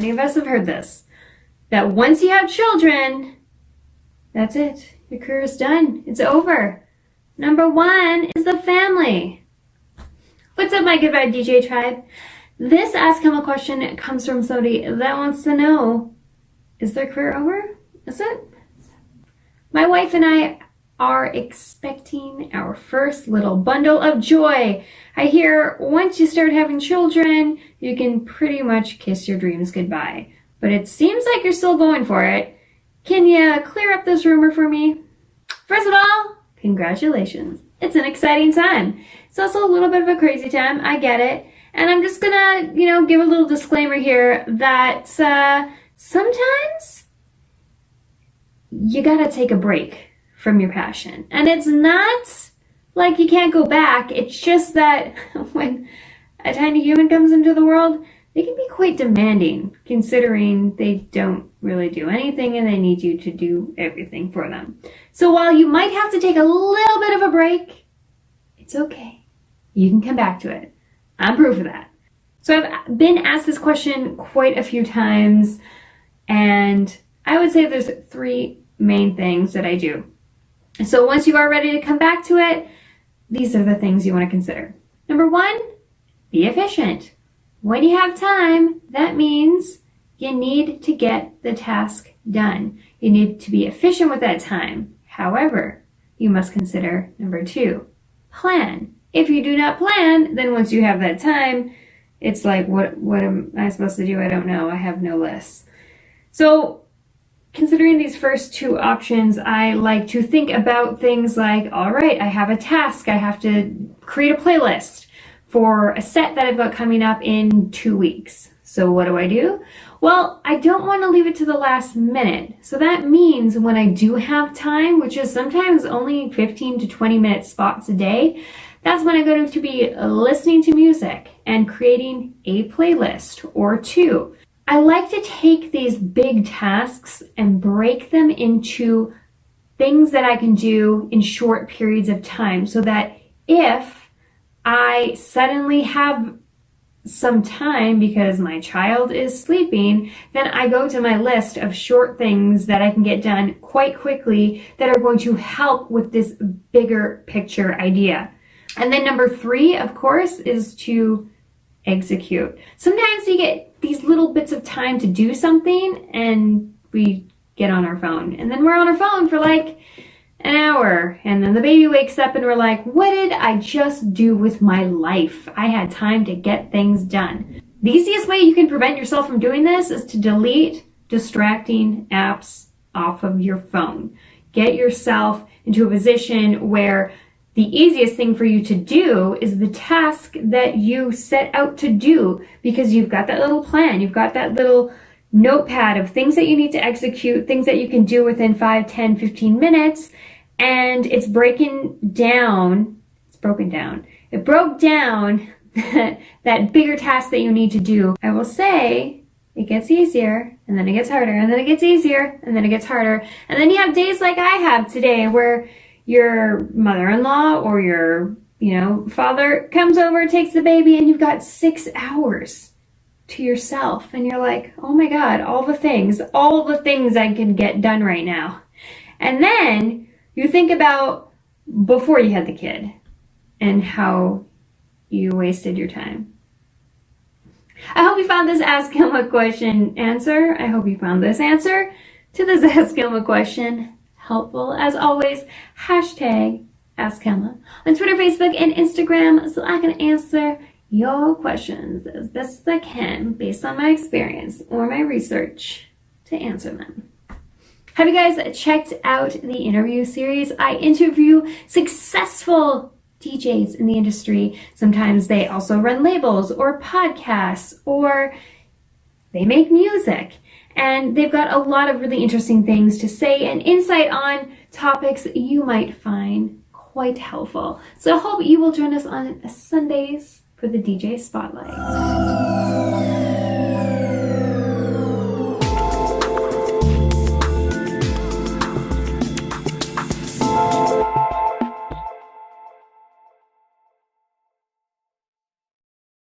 many of us have heard this, that once you have children, that's it. Your career is done. It's over. Number one is the family. What's up, my Good Vibe DJ tribe? This Ask Kilma question comes from somebody that wants to know, is their career over? Is it? My wife and I are expecting our first little bundle of joy. I hear once you start having children, you can pretty much kiss your dreams goodbye. But it seems like you're still going for it. Can you clear up this rumor for me? First of all, congratulations. It's an exciting time. It's also a little bit of a crazy time. I get it. And I'm just gonna, give a little disclaimer here that sometimes you gotta take a break from your passion. And it's not like you can't go back. It's just that when a tiny human comes into the world, they can be quite demanding, considering they don't really do anything and they need you to do everything for them. So while you might have to take a little bit of a break, it's okay. You can come back to it. I'm proof of that. So I've been asked this question quite a few times, and I would say there's three main things that I do. So once you are ready to come back to it, these are the things you want to consider. Number one, be efficient. When you have time, that means you need to get the task done. You need to be efficient with that time. However, you must consider number two, plan. If you do not plan, then once you have that time, it's like, what am I supposed to do? I don't know. I have no list. So considering these first two options, I like to think about things like, all right, I have a task. I have to create a playlist for a set that I've got coming up in 2 weeks. So what do? Well, I don't want to leave it to the last minute. So that means when I do have time, which is sometimes only 15 to 20 minute spots a day, that's when I'm going to be listening to music and creating a playlist or two. I like to take these big tasks and break them into things that I can do in short periods of time, so that if I suddenly have some time because my child is sleeping, then I go to my list of short things that I can get done quite quickly that are going to help with this bigger picture idea. And then number three, of course, is to execute. Sometimes we get these little bits of time to do something and we get on our phone. And then we're on our phone for like an hour. And then the baby wakes up and we're like, what did I just do with my life? I had time to get things done. The easiest way you can prevent yourself from doing this is to delete distracting apps off of your phone. Get yourself into a position where the easiest thing for you to do is the task that you set out to do, because you've got that little plan, you've got that little notepad of things that you need to execute, things that you can do within 5, 10, 15 minutes, and it's broken down. It broke down that bigger task that you need to do. I will say it gets easier, and then it gets harder, and then it gets easier, and then it gets harder. And then you have days like I have today where your mother-in-law or your, father comes over, takes the baby, and you've got 6 hours to yourself. And you're like, oh my God, all the things I can get done right now. And then you think about before you had the kid and how you wasted your time. I hope you found this Ask Kilma question answer. I hope you found this answer to this Ask Kilma question helpful. As always, hashtag Ask Kilma on Twitter, Facebook, and Instagram, so I can answer your questions as best as I can based on my experience or my research to answer them. Have you guys checked out the interview series? I interview successful DJs in the industry. Sometimes they also run labels or podcasts, or they make music. And they've got a lot of really interesting things to say and insight on topics that you might find quite helpful. So I hope you will join us on Sundays for the DJ Spotlight.